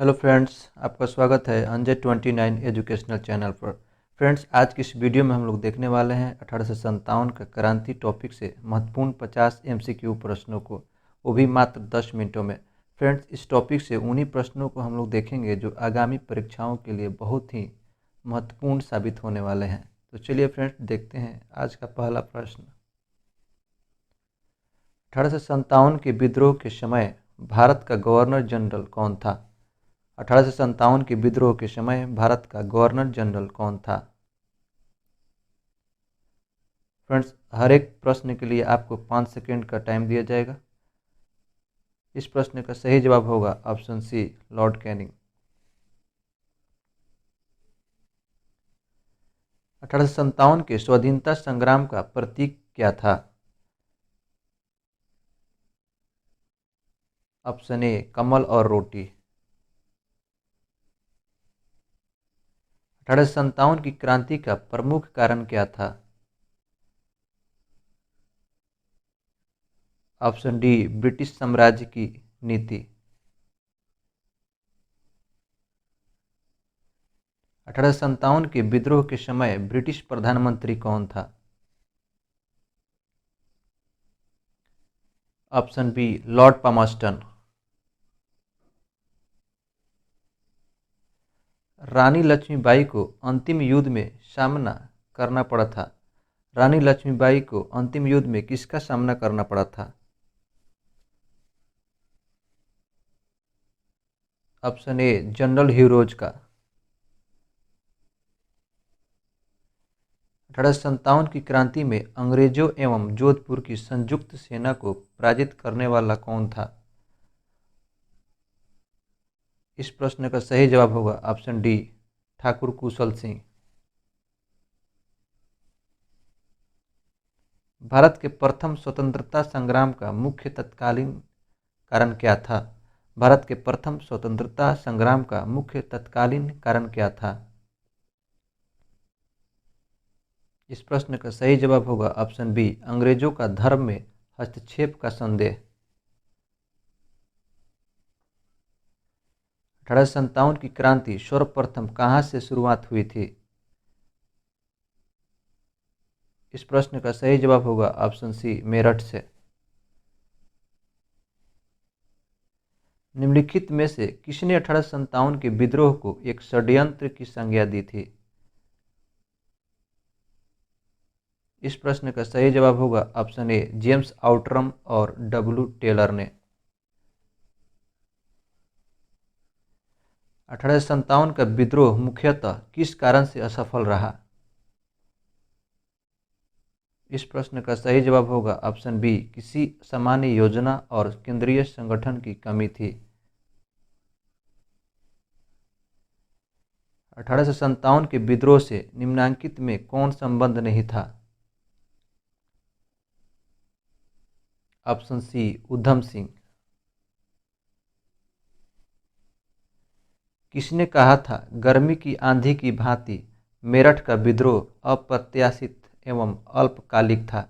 Hello friends, आपका स्वागत है अंजे 29 एजुकेशनल चैनल पर। फ्रेंड्स, आज की इस वीडियो में हम लोग देखने वाले हैं 1857 का क्रांति टॉपिक से महत्वपूर्ण 50 MCQ प्रश्नों को, वो भी मात्र 10 मिनटों में। फ्रेंड्स, इस टॉपिक से उन्हीं प्रश्नों को हम लोग देखेंगे जो आगामी परीक्षाओं के लिए बहुत ही महत्वपूर्ण साबित होने वाले हैं। तो चलिए फ्रेंड्स, देखते हैं आज का पहला प्रश्न। 1857 के विद्रोह के समय भारत का गवर्नर जनरल कौन था? 1857 के विद्रोह के समय भारत का गवर्नर जनरल कौन था? फ्रेंड्स, हर एक प्रश्न के लिए आपको 5 सेकेंड का टाइम दिया जाएगा। इस प्रश्न का सही जवाब होगा ऑप्शन सी, लॉर्ड कैनिंग। 1857 के स्वाधीनता संग्राम का प्रतीक क्या था? ऑप्शन ए, कमल और रोटी। 1857 की क्रांति का प्रमुख कारण क्या था? ऑप्शन डी, ब्रिटिश साम्राज्य की नीति। 1857 के विद्रोह के समय ब्रिटिश प्रधानमंत्री कौन था? Option B, lord Palmerston. Rani Lakshmibai को अंतिम युद्ध में सामना करना पड़ा था। रानी लक्ष्मीबाई को अंतिम युद्ध में किसका सामना करना पड़ा था? ऑप्शन ए, जनरल ह्यूरोज का। 1857 की क्रांति में अंग्रेजों एवं जोधपुर की संयुक्त सेना को पराजित करने वाला कौन था? इस प्रश्न का सही जवाब होगा ऑप्शन डी, ठाकुर कुशल सिंह। भारत के प्रथम स्वतंत्रता संग्राम का मुख्य तत्कालीन कारण क्या था? भारत के प्रथम स्वतंत्रता संग्राम का मुख्य तत्कालीन कारण क्या था? इस प्रश्न का सही जवाब होगा ऑप्शन बी, अंग्रेजों का धर्म में हस्तक्षेप का संदेह। 1857 की क्रांति सर्वप्रथम कहाँ से शुरुआत हुई थी? इस प्रश्न का सही जवाब होगा ऑप्शन सी, मेरठ से। निम्नलिखित में से किसने 1857 के विद्रोह को एक षड्यंत्र की संज्ञा दी थी? इस प्रश्न का सही जवाब होगा ऑप्शन ए, जेम्स आउटरम और डब्ल्यू टेलर ने। 1857 का विद्रोह मुख्यतः किस कारण से असफल रहा? इस प्रश्न का सही जवाब होगा ऑप्शन बी, किसी सामान्य योजना और केंद्रीय संगठन की कमी थी। 1857 के विद्रोह से निम्नांकित में कौन संबंध नहीं था? Option C, Udham Singh. किसने कहा था गर्मी की आंधी की भांति मेरठ का विद्रोह अप्रत्याशित एवं अल्पकालिक था?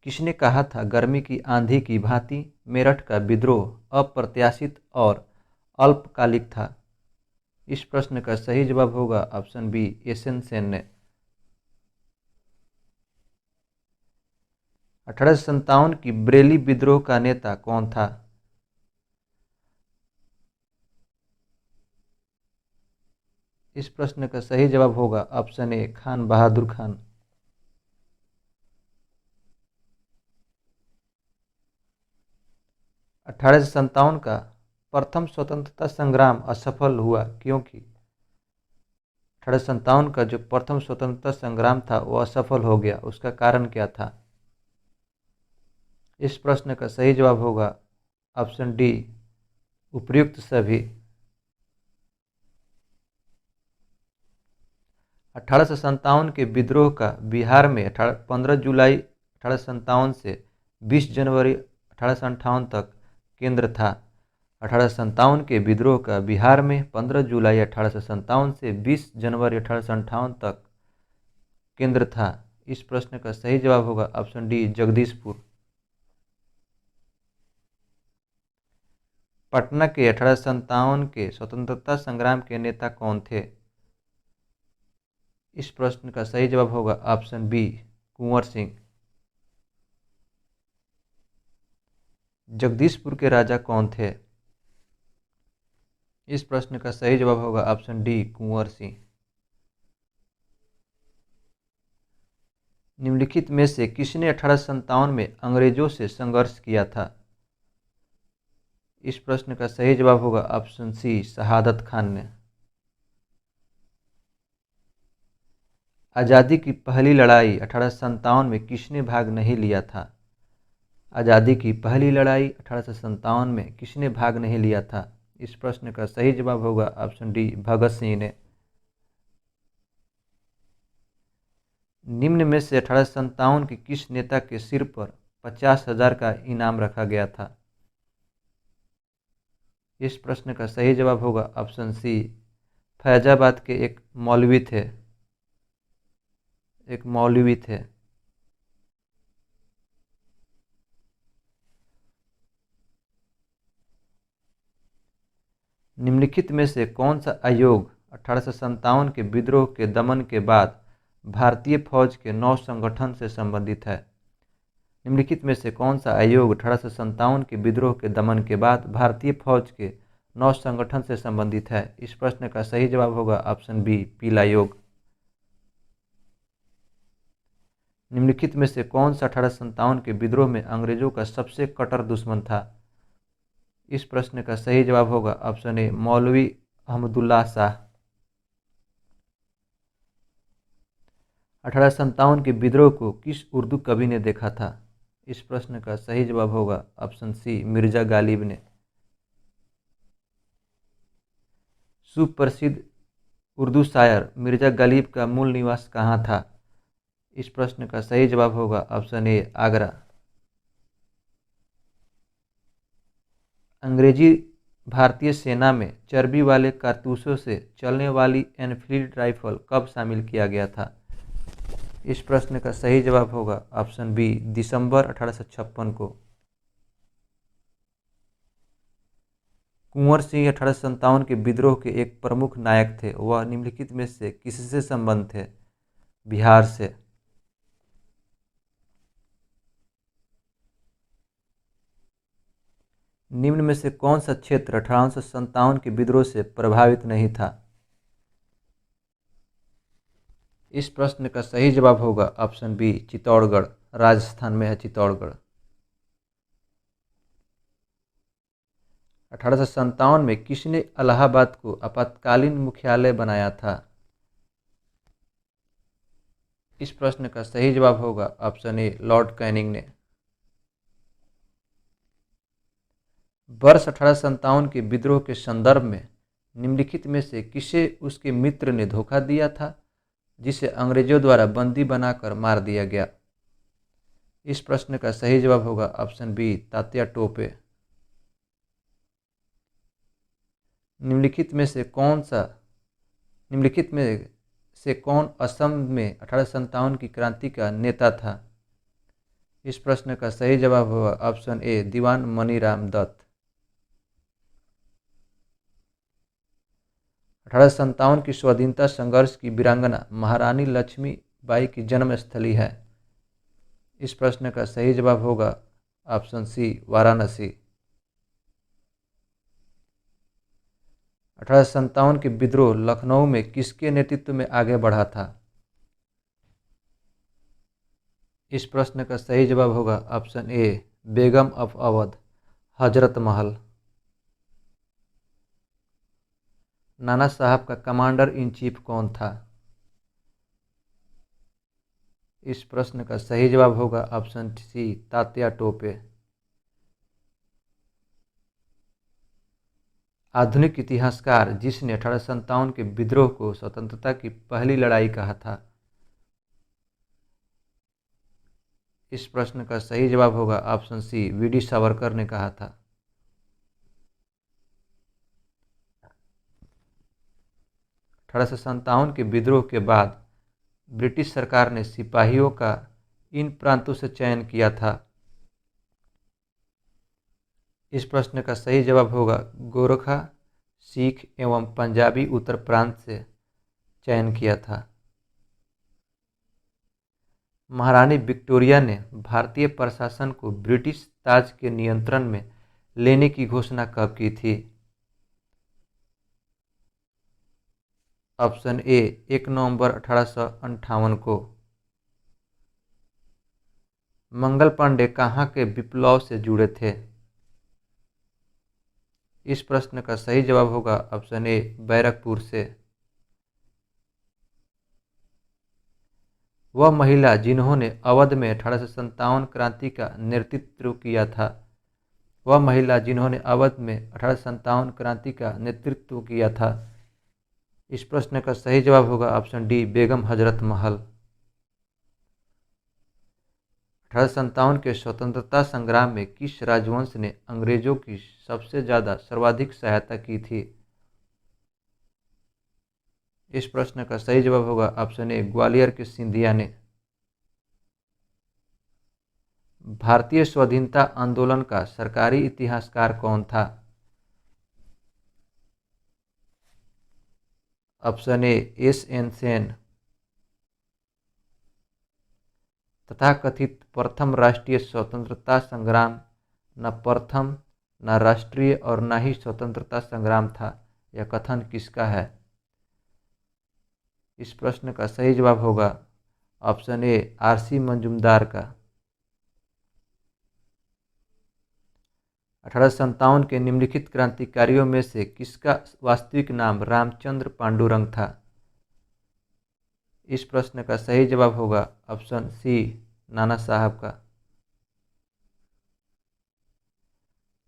किसने कहा था गर्मी की आंधी की भांति मेरठ का विद्रोह अप्रत्याशित और अल्पकालिक था? इस प्रश्न का सही जवाब होगा ऑप्शन बी, एसएन सेन ने। 1857 की बरेली विद्रोह का नेता कौन था? इस प्रश्न का सही जवाब होगा ऑप्शन ए, खान बहादुर खान। 1857 का प्रथम स्वतंत्रता संग्राम असफल हुआ क्योंकि? 1857 का जो प्रथम स्वतंत्रता संग्राम था वो असफल हो गया, उसका कारण क्या था? इस प्रश्न का सही जवाब होगा ऑप्शन डी, उपर्युक्त सभी। 1857 के विद्रोह का बिहार में 15 जुलाई 1857 से 20 जनवरी 1858 तक केंद्र था। 1857 के विद्रोह का बिहार में 15 जुलाई 1857 से 20 जनवरी 1858 तक केंद्र था। इस प्रश्न का सही जवाब होगा ऑप्शन डी, जगदीशपुर। पटना के 1857 के स्वतंत्रता संग्राम के नेता कौन थे? इस प्रश्न का सही जवाब होगा ऑप्शन बी, कुंवर सिंह। जगदीशपुर के राजा कौन थे? इस प्रश्न का सही जवाब होगा ऑप्शन डी, कुंवर सिंह। निम्नलिखित में से किसने 1857 में अंग्रेजों से संघर्ष किया था? इस प्रश्न का सही जवाब होगा ऑप्शन सी, शहादत खान ने। आज़ादी की पहली लड़ाई 1857 में किसने भाग नहीं लिया था? आज़ादी की पहली लड़ाई 1857 में किसने भाग नहीं लिया था? इस प्रश्न का सही जवाब होगा ऑप्शन डी, भगत सिंह ने। निम्न में से 1857 के किस नेता के सिर पर 50,000 का इनाम रखा गया था? इस प्रश्न का सही जवाब होगा ऑप्शन सी, फैजाबाद के एक मौलवी थे। निम्नलिखित में से कौन सा आयोग 1857 के विद्रोह के दमन के बाद भारतीय फौज के नौ संगठन से संबंधित है? निम्नलिखित में से कौन सा आयोग 1857 के विद्रोह के दमन के बाद भारतीय फौज के नौ संगठन से संबंधित है? इस प्रश्न का सही जवाब होगा ऑप्शन बी, पीला आयोग। निम्नलिखित में से कौन सा 1857 के विद्रोह में अंग्रेजों का सबसे कट्टर दुश्मन था? इस प्रश्न का सही जवाब होगा ऑप्शन ए, मौलवी अहमदुल्ला शाह। 1857 के विद्रोह को किस उर्दू कवि ने देखा था? इस प्रश्न का सही जवाब होगा ऑप्शन सी, मिर्जा गालिब ने। सुप्रसिद्ध उर्दू शायर मिर्जा गालिब का मूल निवास कहाँ था? इस प्रश्न का सही जवाब होगा ऑप्शन ए, आगरा। अंग्रेजी भारतीय सेना में चर्बी वाले कारतूसों से चलने वाली एनफील्ड राइफल कब शामिल किया गया था? इस प्रश्न का सही जवाब होगा ऑप्शन बी, दिसंबर 1856 को। कुंवर सिंह 1857 के विद्रोह के एक प्रमुख नायक थे। वह निम्नलिखित में से किससे संबंध थे? बिहार से। निम्न में से कौन सा क्षेत्र 1857 के विद्रोह से प्रभावित नहीं था? इस प्रश्न का सही जवाब होगा ऑप्शन बी, चित्तौड़गढ़। राजस्थान में है चित्तौड़गढ़। 1857 में किसने इलाहाबाद को आपातकालीन मुख्यालय बनाया था? इस प्रश्न का सही जवाब होगा ऑप्शन ए, लॉर्ड कैनिंग ने। वर्ष 1857 के विद्रोह के संदर्भ में निम्नलिखित में से किसे उसके मित्र ने धोखा दिया था, जिसे अंग्रेजों द्वारा बंदी बनाकर मार दिया गया? इस प्रश्न का सही जवाब होगा ऑप्शन बी, तात्या टोपे। निम्नलिखित में से कौन असम में 1857 की क्रांति का नेता था? इस प्रश्न का सही जवाब होगा ऑप्शन ए, दीवान मनीराम दत्त। 1857 की स्वाधीनता संघर्ष की वीरांगना महारानी लक्ष्मीबाई की जन्मस्थली है। इस प्रश्न का सही जवाब होगा ऑप्शन सी, वाराणसी। 1857 के विद्रोह लखनऊ में किसके नेतृत्व में आगे बढ़ा था? इस प्रश्न का सही जवाब होगा option A, Begum of Awadh, Hazrat Mahal. नाना साहब का कमांडर इन चीफ कौन था? इस प्रश्न का सही जवाब होगा ऑप्शन सी, तात्या टोपे। आधुनिक इतिहासकार जिसने 1857 के विद्रोह को स्वतंत्रता की पहली लड़ाई कहा था? इस प्रश्न का सही जवाब होगा ऑप्शन सी, वी.डी. सावरकर ने कहा था। 1857 के विद्रोह के बाद ब्रिटिश सरकार ने सिपाहियों का इन प्रांतों से चयन किया था। इस प्रश्न का सही जवाब होगा गोरखा, सिख एवं पंजाबी उत्तर प्रांत से चयन किया था। महारानी विक्टोरिया ने भारतीय प्रशासन को ब्रिटिश ताज के नियंत्रण में लेने की घोषणा कब की थी? ऑप्शन ए 1 नवंबर 1858 को। मंगल पांडे कहाँ के विप्लव से जुड़े थे? इस प्रश्न का सही जवाब होगा ऑप्शन ए बैरकपुर से। वह महिला जिन्होंने अवध में 1857 क्रांति का नेतृत्व किया था। वह महिला जिन्होंने अवध में 1857 क्रांति का नेतृत्व किया था। इस प्रश्न का सही जवाब होगा ऑप्शन डी बेगम हजरत महल। 1857 के स्वतंत्रता संग्राम में किस राजवंश ने अंग्रेजों की सबसे ज़्यादा सर्वाधिक सहायता की थी? इस प्रश्न का सही जवाब होगा ऑप्शन ए ग्वालियर के सिंधिया ने। भारतीय स्वाधीनता आंदोलन का सरकारी इतिहासकार कौन था? Option A S N. सेन। तथाकथित प्रथम राष्ट्रीय स्वतंत्रता संग्राम न प्रथम, न राष्ट्रीय और न ही स्वतंत्रता संग्राम था, यह कथन किसका है? इस प्रश्न का सही जवाब होगा ऑप्शन ए आर.सी. मंजूमदार का। 1857 के निम्नलिखित क्रांतिकारियों में से किसका वास्तविक नाम रामचंद्र पांडुरंग था? इस प्रश्न का सही जवाब होगा ऑप्शन सी नाना साहब का।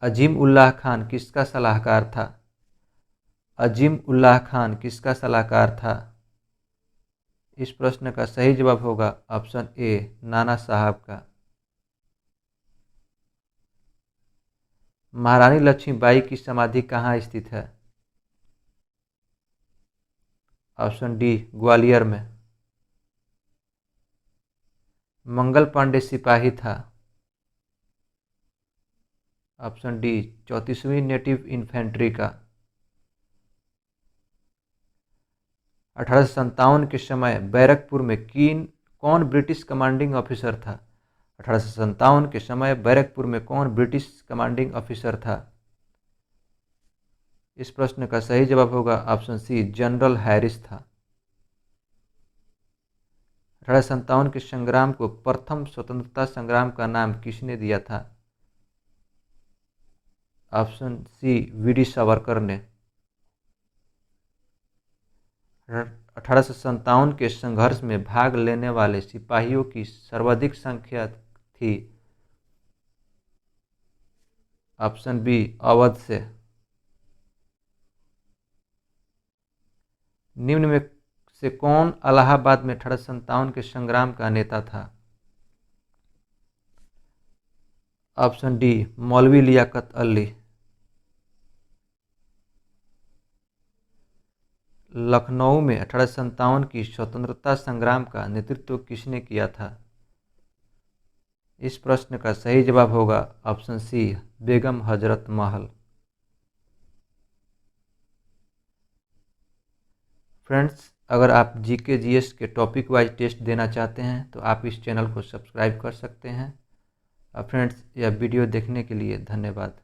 अजीम उल्लाह खान किसका सलाहकार था? अजीम उल्लाह खान किसका सलाहकार था? इस प्रश्न का सही जवाब होगा ऑप्शन ए नाना साहब का। महारानी लक्ष्मीबाई की समाधि कहाँ स्थित है? ऑप्शन डी ग्वालियर में। मंगल पांडे सिपाही था। ऑप्शन डी 34वीं नेटिव इन्फेंट्री का। 1857 के समय बैरकपुर में कौन ब्रिटिश कमांडिंग ऑफिसर था? 1857 के समय बैरकपुर में कौन ब्रिटिश कमांडिंग ऑफिसर था? इस प्रश्न का सही जवाब होगा ऑप्शन सी जनरल हैरिस था। 1857 के संग्राम को प्रथम स्वतंत्रता संग्राम का नाम किसने दिया था? Option C VD. सावरकर ने। 1857 के संघर्ष में भाग लेने वाले सिपाहियों की सर्वाधिक संख्या थी। ऑप्शन बी अवध से। निम्न में से कौन इलाहाबाद में 1857 के संग्राम का नेता था? ऑप्शन डी मौलवी लियाकत अली। लखनऊ में 1857 की स्वतंत्रता संग्राम का नेतृत्व किसने किया था? इस प्रश्न का सही जवाब होगा option C Begum Hazrat Mahal. Friends, अगर आप जीके जीएस के टॉपिक वाइज टेस्ट देना चाहते हैं तो आप इस चैनल को सब्सक्राइब कर सकते हैं। फ्रेंड्स, यह वीडियो देखने के लिए धन्यवाद।